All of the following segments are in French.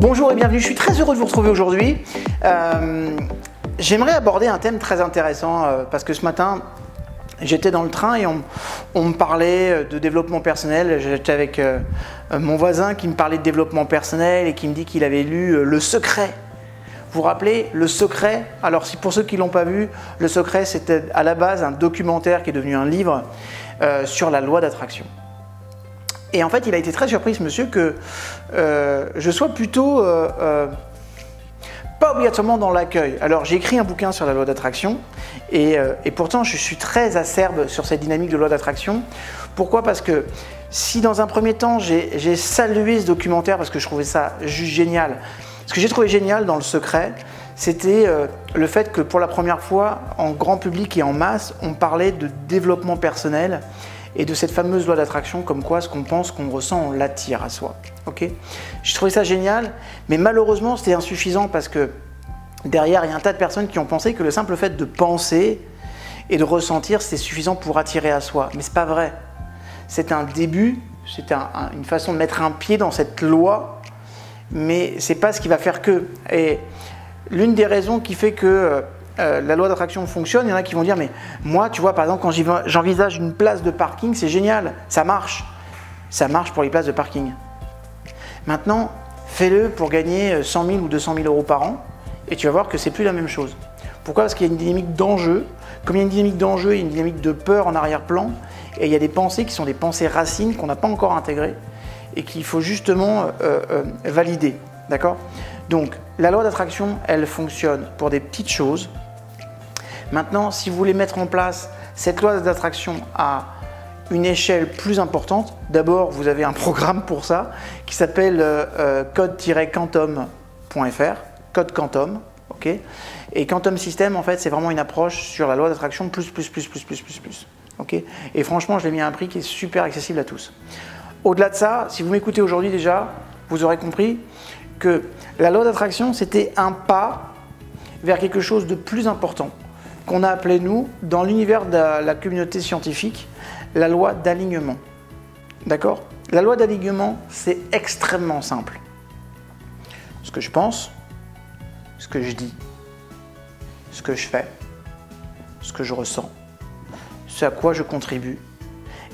Bonjour et bienvenue, je suis très heureux de vous retrouver aujourd'hui. J'aimerais aborder un thème très intéressant parce que ce matin, j'étais dans le train et on me parlait de développement personnel. J'étais avec mon voisin qui me parlait de développement personnel et qui me dit qu'il avait lu Le Secret. Vous vous rappelez, Le Secret? Alors pour ceux qui ne l'ont pas vu, Le Secret c'était à la base un documentaire qui est devenu un livre sur la loi d'attraction. Et en fait, il a été très surpris, ce monsieur, que je sois plutôt pas obligatoirement dans l'accueil. Alors, j'ai écrit un bouquin sur la loi d'attraction et pourtant, je suis très acerbe sur cette dynamique de loi d'attraction. Pourquoi? Parce que si dans un premier temps, j'ai salué ce documentaire parce que je trouvais ça juste génial. Ce que j'ai trouvé génial dans Le Secret, c'était le fait que pour la première fois, en grand public et en masse, on parlait de développement personnel et de cette fameuse loi d'attraction, comme quoi ce qu'on pense, qu'on ressent, on l'attire à soi. Okay, j'ai trouvé ça génial, mais malheureusement c'était insuffisant parce que derrière il y a un tas de personnes qui ont pensé que le simple fait de penser et de ressentir c'était suffisant pour attirer à soi. Mais c'est pas vrai. C'est un début, c'est une façon de mettre un pied dans cette loi, mais c'est pas ce qui va faire que. Et l'une des raisons qui fait que la loi d'attraction fonctionne, il y en a qui vont dire mais moi tu vois par exemple quand j'envisage une place de parking c'est génial, ça marche pour les places de parking. Maintenant fais-le pour gagner 100 000 ou 200 000 euros par an et tu vas voir que c'est plus la même chose. Pourquoi? Parce qu'il y a une dynamique d'enjeu, comme il y a une dynamique d'enjeu, il y a une dynamique de peur en arrière-plan et il y a des pensées qui sont des pensées racines qu'on n'a pas encore intégrées et qu'il faut justement valider, d'accord? Donc la loi d'attraction elle fonctionne pour des petites choses. Maintenant, si vous voulez mettre en place cette loi d'attraction à une échelle plus importante, d'abord, vous avez un programme pour ça qui s'appelle code-quantum.fr, code Quantum, ok. Et Quantum System, en fait, c'est vraiment une approche sur la loi d'attraction plus, ok. Et franchement, je l'ai mis à un prix qui est super accessible à tous. Au-delà de ça, si vous m'écoutez aujourd'hui déjà, vous aurez compris que la loi d'attraction, c'était un pas vers quelque chose de plus important, qu'on a appelé, nous, dans l'univers de la communauté scientifique, la loi d'alignement. D'accord? La loi d'alignement, c'est extrêmement simple. Ce que je pense, ce que je dis, ce que je fais, ce que je ressens, ce à quoi je contribue,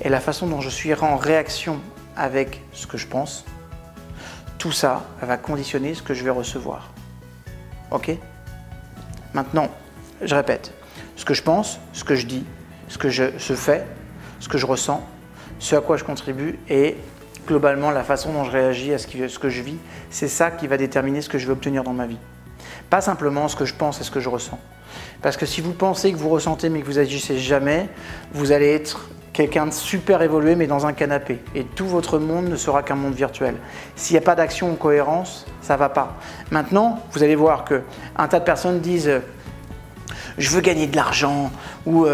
et la façon dont je suis en réaction avec ce que je pense, tout ça va conditionner ce que je vais recevoir. Ok? Maintenant, je répète, ce que je pense, ce que je dis, ce que je fais, ce que je ressens, ce à quoi je contribue et globalement la façon dont je réagis à ce que je vis, c'est ça qui va déterminer ce que je vais obtenir dans ma vie. Pas simplement ce que je pense et ce que je ressens. Parce que si vous pensez que vous ressentez mais que vous agissez jamais, vous allez être quelqu'un de super évolué mais dans un canapé. Et tout votre monde ne sera qu'un monde virtuel. S'il n'y a pas d'action ou cohérence, ça ne va pas. Maintenant, vous allez voir qu'un tas de personnes disent je veux gagner de l'argent, ou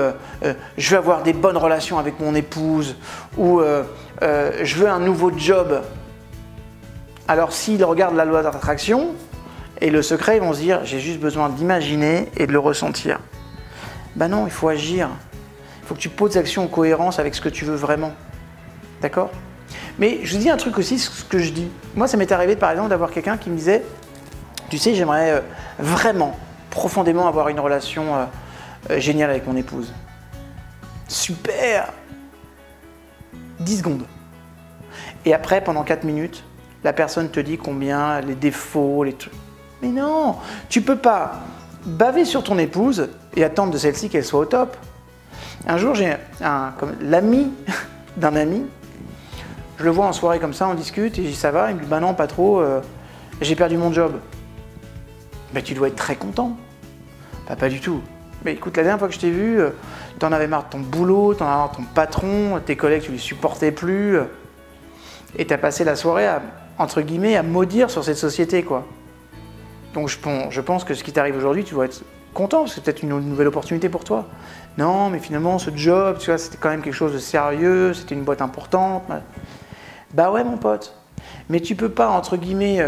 je veux avoir des bonnes relations avec mon épouse, ou je veux un nouveau job. Alors s'ils regardent la loi d'attraction et Le Secret, ils vont se dire j'ai juste besoin d'imaginer et de le ressentir. Ben non, il faut agir. Il faut que tu poses des actions en cohérence avec ce que tu veux vraiment. D'accord? Mais je vous dis un truc aussi, ce que je dis. Moi, ça m'est arrivé par exemple d'avoir quelqu'un qui me disait tu sais, j'aimerais vraiment profondément avoir une relation géniale avec mon épouse. Super! 10 secondes. Et après, pendant 4 minutes, la personne te dit combien, les défauts, les trucs. Mais non! Tu peux pas baver sur ton épouse et attendre de celle-ci qu'elle soit au top. Un jour, j'ai l'ami d'un ami, je le vois en soirée comme ça, on discute, et je dis ça va? Il me dit bah non, pas trop, j'ai perdu mon job. Ben, tu dois être très content. Bah, pas du tout. Mais écoute, la dernière fois que je t'ai vu, t'en avais marre de ton boulot, t'en avais marre de ton patron, tes collègues, tu les supportais plus. Et t'as passé la soirée à, entre guillemets, à maudire sur cette société, quoi. Donc je pense que ce qui t'arrive aujourd'hui, tu dois être content, parce que c'est peut-être une nouvelle opportunité pour toi. Non, mais finalement, ce job, tu vois, c'était quand même quelque chose de sérieux, c'était une boîte importante. Bah ouais, mon pote. Mais tu peux pas, entre guillemets,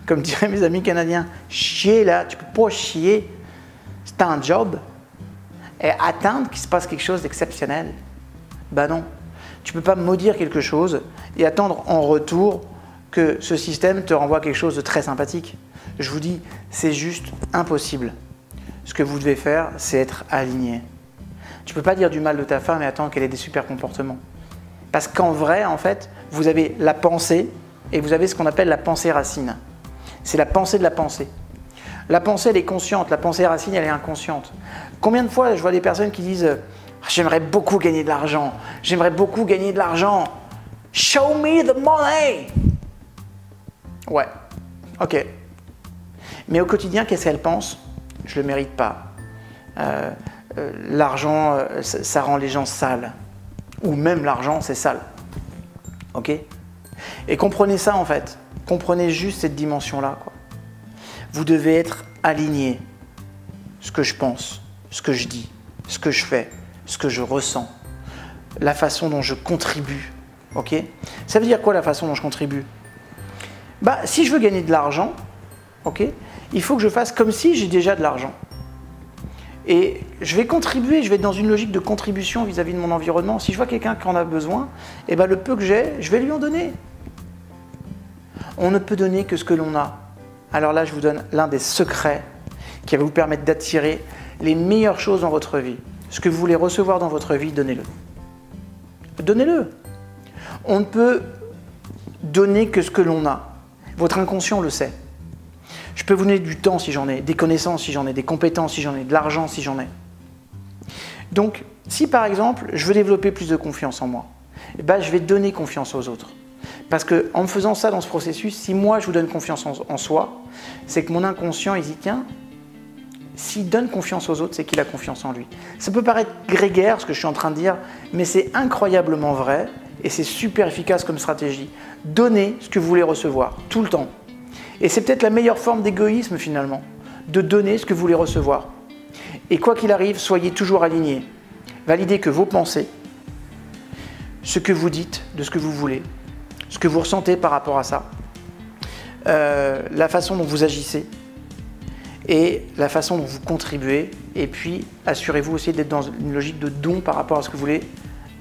comme diraient mes amis canadiens, chier là, tu peux pas chier. C'est un job. Et attendre qu'il se passe quelque chose d'exceptionnel. Bah non. Tu peux pas maudire quelque chose et attendre en retour que ce système te renvoie quelque chose de très sympathique. Je vous dis, c'est juste impossible. Ce que vous devez faire, c'est être aligné. Tu ne peux pas dire du mal de ta femme et attendre qu'elle ait des super comportements. Parce qu'en vrai, en fait, vous avez la pensée et vous avez ce qu'on appelle la pensée racine. C'est la pensée de la pensée. La pensée, elle est consciente. La pensée racine, elle est inconsciente. Combien de fois je vois des personnes qui disent « J'aimerais beaucoup gagner de l'argent. J'aimerais beaucoup gagner de l'argent. Show me the money !» Ouais, ok. Mais au quotidien, qu'est-ce qu'elle pense? Je ne le mérite pas. L'argent, ça rend les gens sales. Ou même l'argent, c'est sale. Ok? Et comprenez ça en fait. Comprenez juste cette dimension-là, quoi. Vous devez être aligné. Ce que je pense, ce que je dis, ce que je fais, ce que je ressens, la façon dont je contribue. Ok? Ça veut dire quoi la façon dont je contribue? Bah, si je veux gagner de l'argent, ok, il faut que je fasse comme si j'ai déjà de l'argent. Et je vais contribuer, je vais être dans une logique de contribution vis-à-vis de mon environnement. Si je vois quelqu'un qui en a besoin, eh ben le peu que j'ai, je vais lui en donner. On ne peut donner que ce que l'on a. Alors là, je vous donne l'un des secrets qui va vous permettre d'attirer les meilleures choses dans votre vie. Ce que vous voulez recevoir dans votre vie, donnez-le. Donnez-le. On ne peut donner que ce que l'on a. Votre inconscient le sait. Je peux vous donner du temps si j'en ai, des connaissances si j'en ai, des compétences si j'en ai, de l'argent si j'en ai. Donc, si par exemple, je veux développer plus de confiance en moi, eh ben, je vais donner confiance aux autres. Parce qu'en me faisant ça dans ce processus, si moi je vous donne confiance en soi, c'est que mon inconscient, il dit tiens, s'il donne confiance aux autres, c'est qu'il a confiance en lui. Ça peut paraître grégaire ce que je suis en train de dire, mais c'est incroyablement vrai et c'est super efficace comme stratégie. Donnez ce que vous voulez recevoir, tout le temps. Et c'est peut-être la meilleure forme d'égoïsme finalement, de donner ce que vous voulez recevoir. Et quoi qu'il arrive, soyez toujours alignés. Validez que vos pensées, ce que vous dites de ce que vous voulez, ce que vous ressentez par rapport à ça, la façon dont vous agissez et la façon dont vous contribuez. Et puis, assurez-vous aussi d'être dans une logique de don par rapport à ce que vous voulez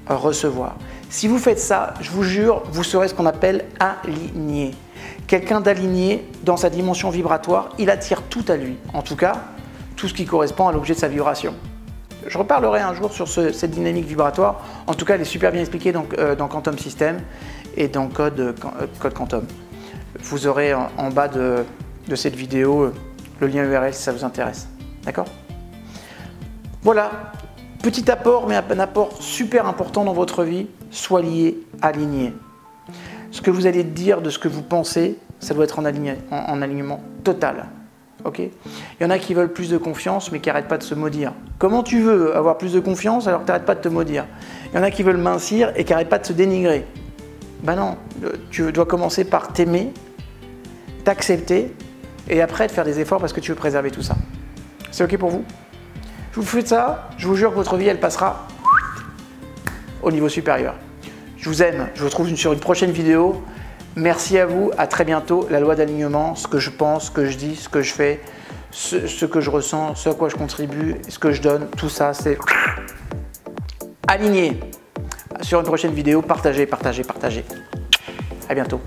recevoir. Si vous faites ça, je vous jure, vous serez ce qu'on appelle aligné. Quelqu'un d'aligné dans sa dimension vibratoire, il attire tout à lui. En tout cas, tout ce qui correspond à l'objet de sa vibration. Je reparlerai un jour sur cette dynamique vibratoire. En tout cas, elle est super bien expliquée dans Quantum System et dans Code Quantum. Vous aurez en bas de cette vidéo le lien URL si ça vous intéresse. D'accord? Voilà, petit apport, mais un apport super important dans votre vie. Soyez alignés. Ce que vous allez dire de ce que vous pensez, ça doit être en alignement total. Okay, il y en a qui veulent plus de confiance, mais qui n'arrêtent pas de se maudire. Comment tu veux avoir plus de confiance alors que tu n'arrêtes pas de te maudire? Il y en a qui veulent mincir et qui n'arrêtent pas de se dénigrer. Ben non, tu dois commencer par t'aimer, t'accepter, et après de faire des efforts parce que tu veux préserver tout ça. C'est ok pour vous? Je vous fais ça, je vous jure que votre vie, elle passera au niveau supérieur. Je vous aime, je vous retrouve sur une prochaine vidéo. Merci à vous, à très bientôt. La loi d'alignement, ce que je pense, ce que je dis, ce que je fais, ce que je ressens, ce à quoi je contribue, ce que je donne, tout ça, c'est aligné. Sur une prochaine vidéo, partagez, partagez, partagez. À bientôt.